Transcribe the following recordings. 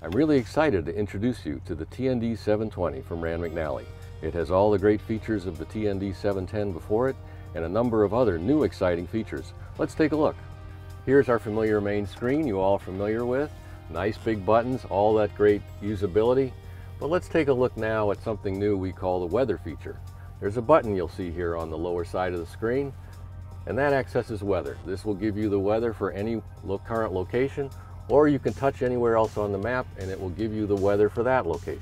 I'm really excited to introduce you to the TND 720 from Rand McNally. It has all the great features of the TND 710 before it and a number of other new exciting features. Let's take a look. Here's our familiar main screen you all are familiar with. Nice big buttons, all that great usability. But let's take a look now at something new we call the weather feature. There's a button you'll see here on the lower side of the screen, and that accesses weather. This will give you the weather for any current location, or you can touch anywhere else on the map and it will give you the weather for that location.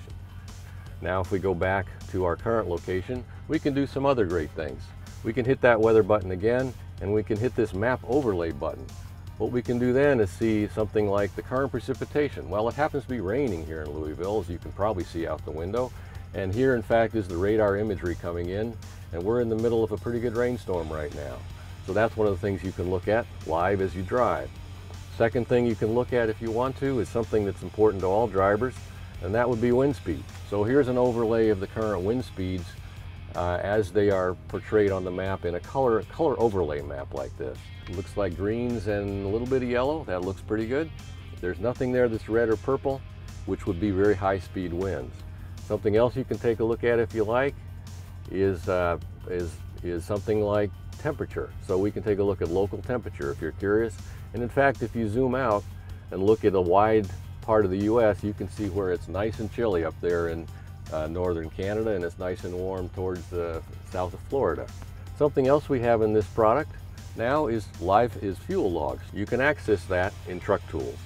Now if we go back to our current location, we can do some other great things. We can hit that weather button again, and we can hit this map overlay button. What we can do then is see something like the current precipitation. Well, it happens to be raining here in Louisville, as you can probably see out the window. And here in fact is the radar imagery coming in, and we're in the middle of a pretty good rainstorm right now. So that's one of the things you can look at live as you drive. Second thing you can look at if you want to is something that's important to all drivers, and that would be wind speed. So here's an overlay of the current wind speeds as they are portrayed on the map in a color overlay map like this. It looks like greens and a little bit of yellow. That looks pretty good. There's nothing there that's red or purple, which would be very high speed winds. Something else you can take a look at if you like is something like temperature. So we can take a look at local temperature if you're curious. And in fact, if you zoom out and look at a wide part of the U.S., you can see where it's nice and chilly up there in northern Canada, and it's nice and warm towards the south of Florida. Something else we have in this product now is fuel logs. You can access that in Truck Tools.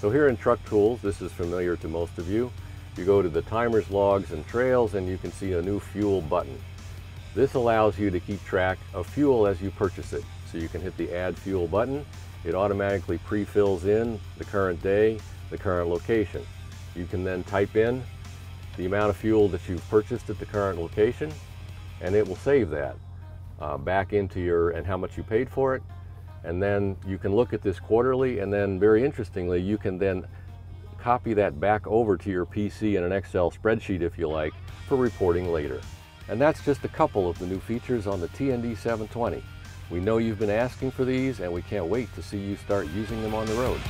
So here in Truck Tools, this is familiar to most of you. You go to the timers, logs, and trails, and you can see a new fuel button. This allows you to keep track of fuel as you purchase it. So you can hit the Add Fuel button. It automatically pre-fills in the current day, the current location. You can then type in the amount of fuel that you've purchased at the current location, and it will save that back into and how much you paid for it. And then you can look at this quarterly, and then very interestingly, you can then copy that back over to your PC in an Excel spreadsheet if you like for reporting later. And that's just a couple of the new features on the TND 720. We know you've been asking for these, and we can't wait to see you start using them on the road.